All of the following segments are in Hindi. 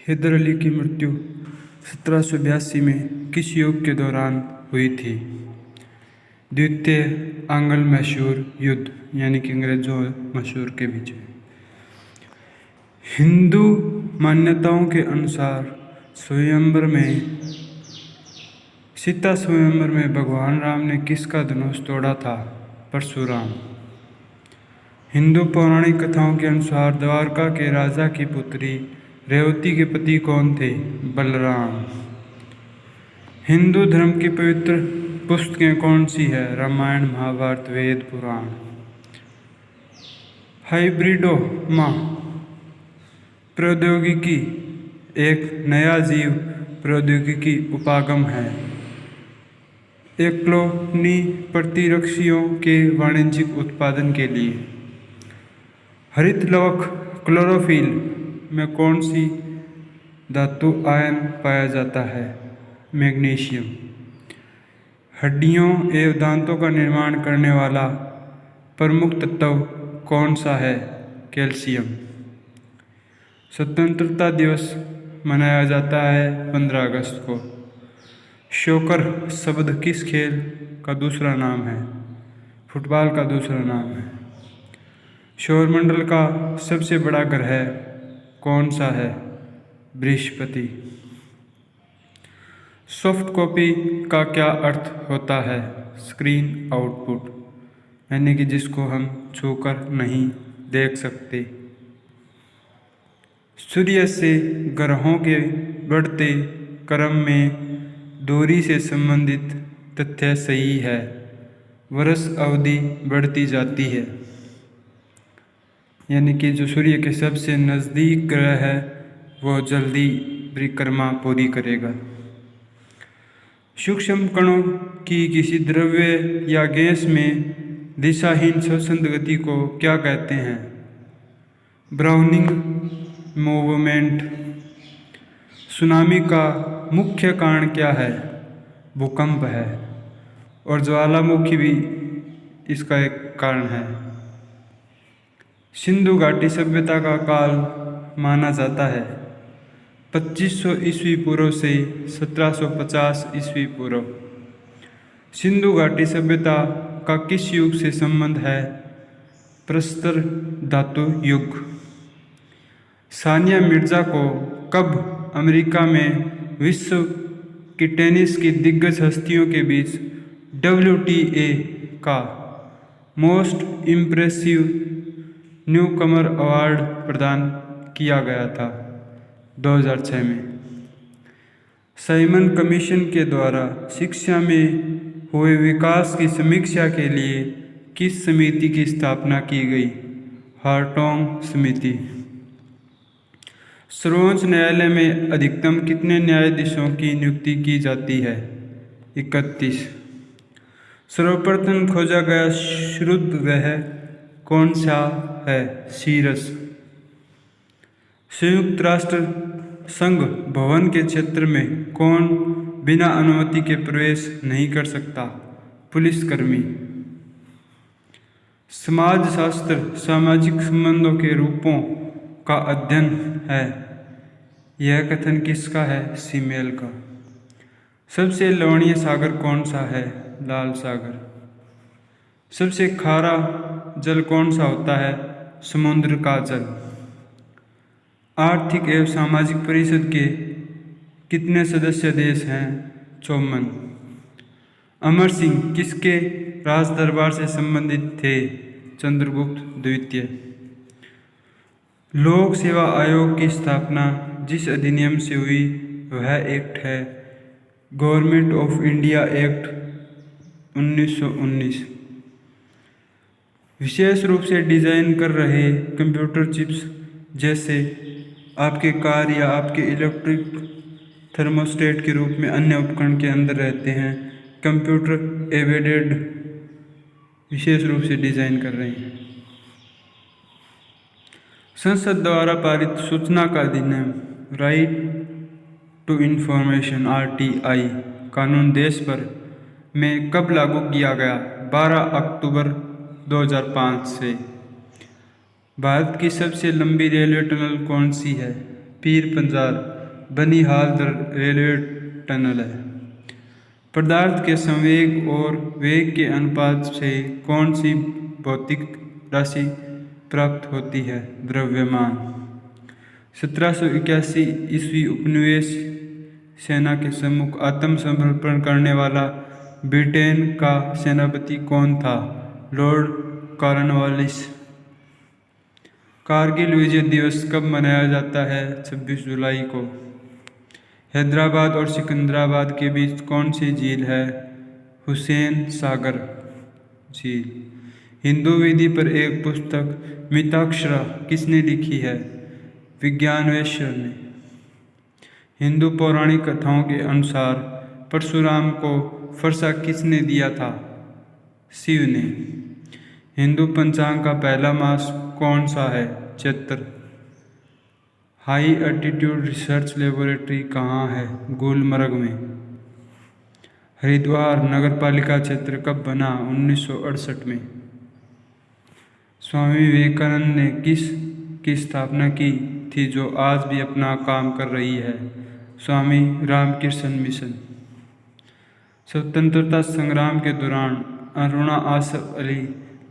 हैदर अली की मृत्यु 1782 में किस युग के दौरान हुई थी? द्वितीय आंग्ल मैसूर युद्ध यानी कि अंग्रेजों और मैसूर के बीच। हिंदू मान्यताओं के अनुसार सीता स्वयंवर में भगवान राम ने किसका धनुष तोड़ा था? परशुराम। हिंदू पौराणिक कथाओं के अनुसार द्वारका के राजा की पुत्री रेवती के पति कौन थे? बलराम। हिंदू धर्म की पवित्र पुस्तकें कौन सी है? रामायण, महाभारत, वेद, पुराण। हाइब्रिडोमा प्रौद्योगिकी एक नया जीव प्रौद्योगिकी उपागम है। एक कॉलोनी प्रतिरक्षियों के वाणिज्यिक उत्पादन के लिए। हरित लवक क्लोरोफिल में कौन सी धातु आयन पाया जाता है? मैग्नीशियम। हड्डियों एवं दांतों का निर्माण करने वाला प्रमुख तत्व कौन सा है? कैल्शियम। स्वतंत्रता दिवस मनाया जाता है 15 अगस्त को। शोकर शब्द किस खेल का दूसरा नाम है? फुटबॉल का दूसरा नाम है। सौरमंडल का सबसे बड़ा ग्रह कौन सा है? बृहस्पति। सॉफ्ट कॉपी का क्या अर्थ होता है? स्क्रीन आउटपुट, यानी कि जिसको हम छूकर नहीं देख सकते। सूर्य से ग्रहों के बढ़ते क्रम में दूरी से संबंधित तथ्य सही है। वर्ष अवधि बढ़ती जाती है, यानी कि जो सूर्य के सबसे नज़दीक ग्रह है वो जल्दी परिक्रमा पूरी करेगा। सूक्ष्म कणों की किसी द्रव्य या गैस में दिशाहीन स्वतंत्र गति को क्या कहते हैं? Browning movement. सुनामी का मुख्य कारण क्या है? भूकंप है, और ज्वालामुखी भी इसका एक कारण है। सिंधु घाटी सभ्यता का काल माना जाता है 2500 ईस्वी पूर्व से 1750 ईस्वी पूर्व। सिंधु घाटी सभ्यता का किस युग से संबंध है? प्रस्तर धातु युग। सानिया मिर्जा को कब अमेरिका में विश्व की टेनिस की दिग्गज हस्तियों के बीच WTA का मोस्ट इम्प्रेसिव न्यूकमर अवार्ड प्रदान किया गया था? 2006 में। साइमन कमीशन के द्वारा शिक्षा में हुए विकास की समीक्षा के लिए किस समिति की स्थापना की गई? हार्टोग समिति। सर्वोच्च न्यायालय में अधिकतम कितने न्यायाधीशों की नियुक्ति की जाती है? 31। सर्वप्रथम खोजा गया शुद्ध ग्रह कौन सा है? सीरस। संयुक्त राष्ट्र संघ भवन के क्षेत्र में कौन बिना अनुमति के प्रवेश नहीं कर सकता? पुलिसकर्मी। समाजशास्त्र सामाजिक संबंधों के रूपों का अध्ययन है। यह कथन किसका है? सीमेल का। सबसे लवणीय सागर कौन सा है? लाल सागर। सबसे खारा जल कौन सा होता है? समुद्र का जल। आर्थिक एवं सामाजिक परिषद के कितने सदस्य देश हैं? 54। अमर सिंह किसके राज दरबार से संबंधित थे? चंद्रगुप्त द्वितीय। लोक सेवा आयोग की स्थापना जिस अधिनियम से हुई वह एक्ट है गवर्नमेंट ऑफ इंडिया एक्ट 1919। विशेष रूप से डिजाइन कर रहे कंप्यूटर चिप्स जैसे आपके कार या आपके इलेक्ट्रिक थर्मोस्टेट के रूप में अन्य उपकरण के अंदर रहते हैं, कंप्यूटर एम्बेडेड विशेष रूप से डिजाइन कर रहे हैं। संसद द्वारा पारित सूचना का अधिनियम राइट टू इंफॉर्मेशन RTI कानून देश भर में कब लागू किया गया? 12 अक्टूबर 2005 से। भारत की सबसे लंबी रेलवे टनल कौन सी है? पीर पंजार बनिहाल रेलवे टनल है। पदार्थ के संवेग और वेग के अनुपात से कौन सी भौतिक राशि प्राप्त होती है? द्रव्यमान। 1781 ईस्वी उपनिवेश सेना के सम्मुख आत्मसमर्पण करने वाला ब्रिटेन का सेनापति कौन था? Lord Cornwallis. कारगिल विजय दिवस कब मनाया जाता है? 26 जुलाई को। हैदराबाद और सिकंदराबाद के बीच कौन सी झील है? हुसैन सागर झील। हिंदू विधि पर एक पुस्तक मिताक्षरा किसने लिखी है? विज्ञानवेश्वर ने। हिंदू पौराणिक कथाओं के अनुसार परशुराम को फरसा किसने दिया था? शिव ने। हिंदू पंचांग का पहला मास कौन सा है? Chaitra. High altitude research laboratory कहाँ है? गुलमर्ग में। हरिद्वार नगरपालिका क्षेत्र कब बना? 1968 में। स्वामी विवेकानंद ने किसकी स्थापना की थी जो आज भी अपना काम कर रही है? स्वामी रामकृष्ण मिशन। स्वतंत्रता संग्राम के दौरान अरुणा आसफ अली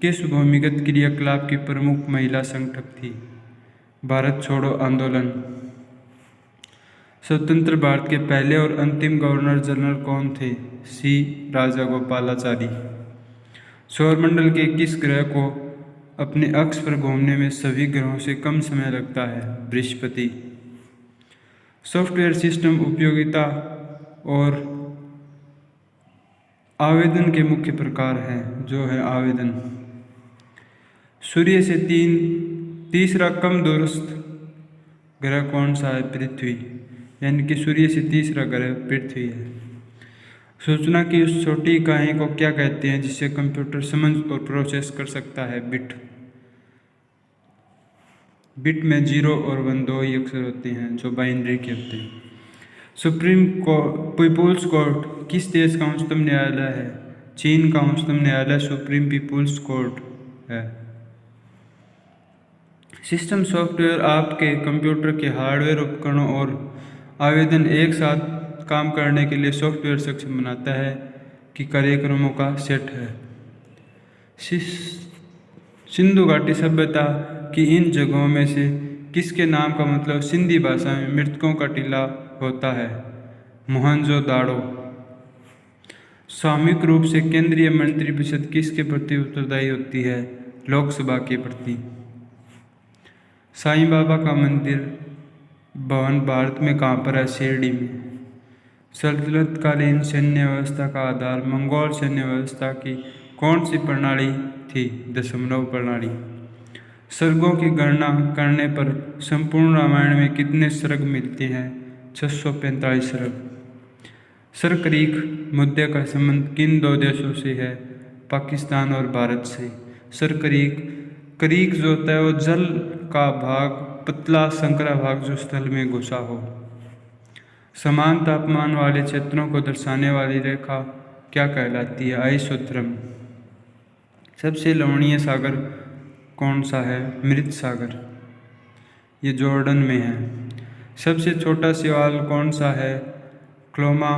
किस भूमिगत क्रियाकलाप की प्रमुख महिला संगठक थी? भारत छोड़ो आंदोलन। स्वतंत्र भारत के पहले और अंतिम गवर्नर जनरल कौन थे? सी राजागोपालाचारी। सौरमंडल के किस ग्रह को अपने अक्ष पर घूमने में सभी ग्रहों से कम समय लगता है? बृहस्पति। सॉफ्टवेयर सिस्टम उपयोगिता और आवेदन के मुख्य प्रकार हैं, जो है आवेदन। सूर्य से तीसरा कम दूरस्थ ग्रह कौन सा है? पृथ्वी। यानी कि सूर्य से तीसरा ग्रह पृथ्वी है। सूचना की उस छोटी इकाई को क्या कहते हैं जिसे कंप्यूटर समझ और प्रोसेस कर सकता है? बिट। बिट में 0 और 1 दो ही अक्षर होते हैं जो बाइनरी के होते हैं। सुप्रीम पीपुल्स कोर्ट किस देश का उच्चतम न्यायालय है? चीन का उच्चतम न्यायालय सुप्रीम पीपुल्स कोर्ट है। सिस्टम सॉफ्टवेयर आपके कंप्यूटर के हार्डवेयर उपकरणों और आवेदन एक साथ काम करने के लिए सॉफ्टवेयर सक्षम बनाता है कि कार्यक्रमों का सेट है। सिंधु घाटी सभ्यता की इन जगहों में से किसके नाम का मतलब सिंधी भाषा में मृतकों का टीला होता है? मोहनजोदाड़ो। सामूहिक रूप से केंद्रीय मंत्रिपरिषद किसके प्रति उत्तरदायी होती है? लोकसभा के प्रति। साईं बाबा का मंदिर भवन भारत में कहाँ पर है? शिरडी में। सल्तनतकालीन सैन्य व्यवस्था का आधार मंगोल सैन्य व्यवस्था की कौन सी प्रणाली थी? दशमलव प्रणाली। सर्गों की गणना करने पर संपूर्ण रामायण में कितने सर्ग मिलते हैं? 645 सर्ग। सरक्रीक मुद्दे का संबंध किन दो देशों से है? पाकिस्तान और भारत से। क्रीक जो होता है वो जल का भाग, पतला संकरा भाग जो स्थल में घुसा हो। समान तापमान वाले क्षेत्रों को दर्शाने वाली रेखा क्या कहलाती है? आइसोथर्म। सबसे लवणीय सागर कौन सा है? मृत सागर। ये जॉर्डन में है। सबसे छोटा शैवाल कौन सा है? क्लोमा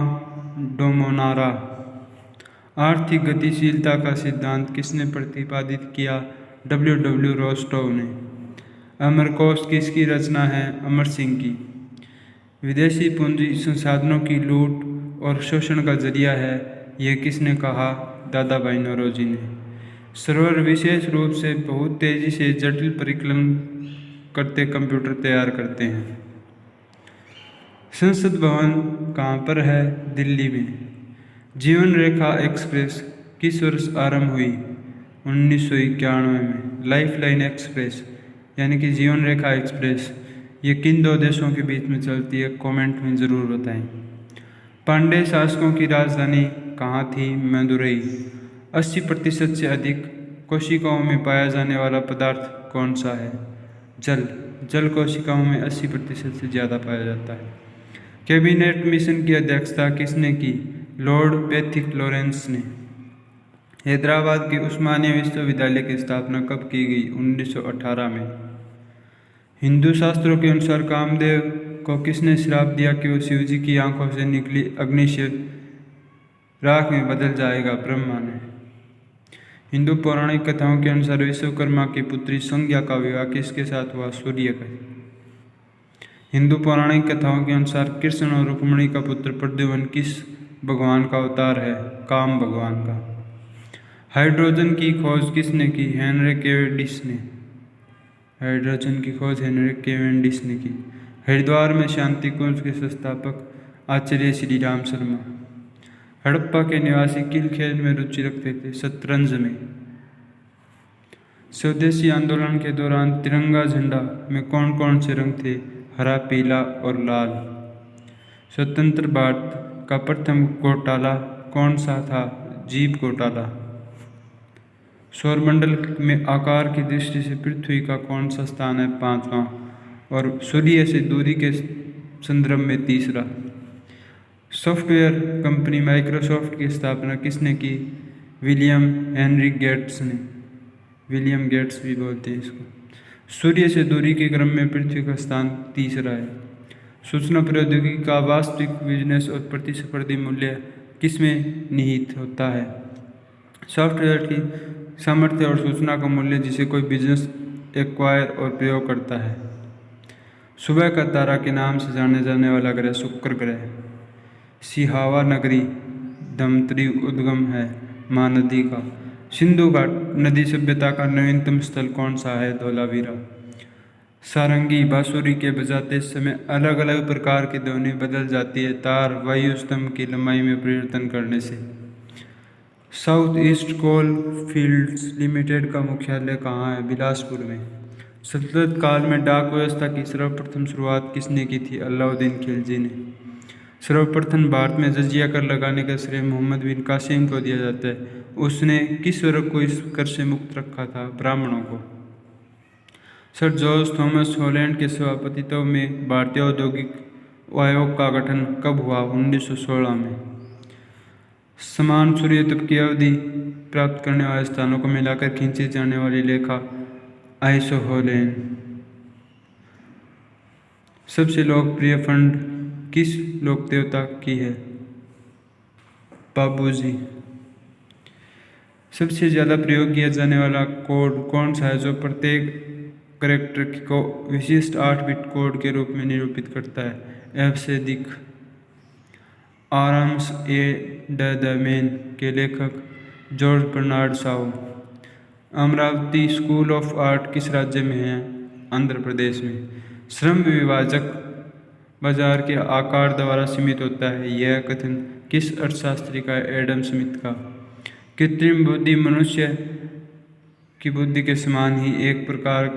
डोमोनारा। आर्थिक गतिशीलता का सिद्धांत किसने प्रतिपादित किया? W. रोस्टोव ने। अमरकोश किसकी रचना है? अमर सिंह की। विदेशी पूंजी संसाधनों की लूट और शोषण का जरिया है, यह किसने कहा? दादा भाई नौरोजी ने। सर्वर विशेष रूप से बहुत तेजी से जटिल परिकलन करते कंप्यूटर तैयार करते हैं। संसद भवन कहाँ पर है? दिल्ली में। जीवन रेखा एक्सप्रेस किस वर्ष आरंभ हुई? 1991 में। लाइफलाइन एक्सप्रेस यानी कि जीवन रेखा एक्सप्रेस ये किन दो देशों के बीच में चलती है? कमेंट में ज़रूर बताएं। पांड्य शासकों की राजधानी कहाँ थी? मदुरई। 80% से अधिक कोशिकाओं में पाया जाने वाला पदार्थ कौन सा है? जल कोशिकाओं में 80% से ज़्यादा पाया जाता है। कैबिनेट मिशन की अध्यक्षता किसने की? लॉर्ड पैथिक लॉरेंस ने। हैदराबाद के उस्मानिया विश्वविद्यालय की स्थापना कब की गई? 1918 में। हिंदू शास्त्रों के अनुसार कामदेव को किसने श्राप दिया कि वो शिव जी की आंखों से निकली अग्नि से राख में बदल जाएगा? ब्रह्मा ने। हिंदू पौराणिक कथाओं के अनुसार विश्वकर्मा की पुत्री संज्ञा का विवाह किसके साथ हुआ? सूर्य का। हिंदू पौराणिक कथाओं के अनुसार कृष्ण और रुक्मिणी का पुत्र प्रद्युम्न किस भगवान का अवतार है? काम भगवान का। हाइड्रोजन की खोज किसने की? हेनरी कैवेंडिश ने। हाइड्रोजन की खोज हेनरी कैवेंडिश ने की। हरिद्वार में शांति कुंज के संस्थापक आचार्य श्री राम शर्मा। हड़प्पा के निवासी किन खेल में रुचि रखते थे? शतरंज में। स्वदेशी आंदोलन के दौरान तिरंगा झंडा में कौन कौन से रंग थे? हरा, पीला और लाल। स्वतंत्र भारत का प्रथम घोटाला कौन सा था? जीप घोटाला। सौरमंडल में आकार की दृष्टि से पृथ्वी का कौन सा स्थान है? 5वां और सूर्य से दूरी के संदर्भ में 3रा। सॉफ्टवेयर कंपनी माइक्रोसॉफ्ट की स्थापना किसने की? विलियम हेनरी गेट्स ने। विलियम गेट्स भी बोलते हैं इसको। सूर्य से दूरी के क्रम में पृथ्वी का स्थान 3रा है। सूचना प्रौद्योगिकी का वास्तविक बिजनेस और प्रतिस्पर्धी मूल्य किसमें निहित होता है? सॉफ्टवेयर की सामर्थ्य और सूचना का मूल्य जिसे कोई बिजनेस एक्वायर और प्रयोग करता है। सुबह का तारा के नाम से जाने जाने वाला ग्रह शुक्र ग्रह। सिहावा नगरी धमत्री उद्गम है महानदी का। सिंधु घाट नदी सभ्यता का नवीनतम स्थल कौन सा है? धौलावीरा। सारंगी बांसुरी के बजाते समय अलग अलग प्रकार की ध्वनि बदल जाती है तार वायु स्तंभ की लंबाई में परिवर्तन करने से। साउथ ईस्ट कोल फील्ड्स लिमिटेड का मुख्यालय कहाँ है? बिलासपुर में। सल्तनत काल में डाक व्यवस्था की सर्वप्रथम शुरुआत किसने की थी? अलाउद्दीन खिलजी ने। सर्वप्रथम भारत में जजिया कर लगाने का श्रेय मोहम्मद बिन कासिम को दिया जाता है। उसने किस वर्ग को इस कर से मुक्त रखा था? ब्राह्मणों को। सर जॉर्ज थॉमस हॉलैंड के सभापतित्व में भारतीय औद्योगिक आयोग का गठन कब हुआ? 1916 में। समान सूर्य तप की अवधि प्राप्त करने वाले स्थानों को मिलाकर खींची जाने वाली रेखा आइसोहेलेन। सबसे लोकप्रिय फंड किस लोक देवता की है? बाबूजी। सबसे ज़्यादा प्रयोग किया जाने वाला कोड कौन सा है जो प्रत्येक कैरेक्टर को विशिष्ट 8 बिट कोड के रूप में निरूपित करता है? एफ से अधिक। आर्म्स ए द मैन के लेखक George Bernard Shaw. Amravati school of art किस राज्य में है? आंध्र प्रदेश में। श्रम विभाजक बाजार के आकार द्वारा सीमित होता है, यह कथन किस अर्थशास्त्री का है? एडम स्मिथ का। कृत्रिम बुद्धि मनुष्य की बुद्धि के समान ही एक प्रकार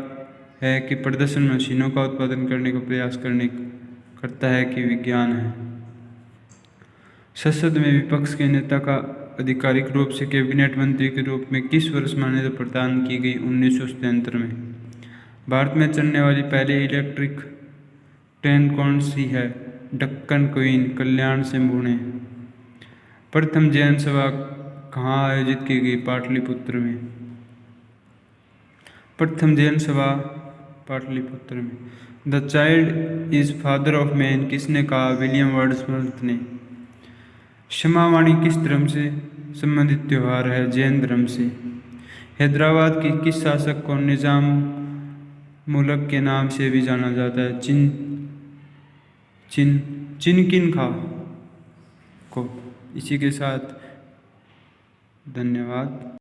है कि प्रदर्शन मशीनों का उत्पादन करने का प्रयास करता है कि विज्ञान है। संसद में विपक्ष के नेता का आधिकारिक रूप से कैबिनेट मंत्री के रूप में किस वर्ष मान्यता प्रदान की गई? 1973 में। भारत में चलने वाली पहली इलेक्ट्रिक ट्रेन कौन सी है? डक्कन क्वीन, कल्याण से पुणे। प्रथम जैन सभा कहाँ आयोजित की गई? पाटलिपुत्र में। प्रथम जैन सभा पाटलिपुत्र में। The child is father of man किसने कहा? विलियम वर्ड्सवर्थ ने। क्षमावाणी किस धर्म से संबंधित त्यौहार है? जैन धर्म से। हैदराबाद की किस शासक को निजाम मुल्क के नाम से भी जाना जाता है? चिनकिन खा को। इसी के साथ धन्यवाद।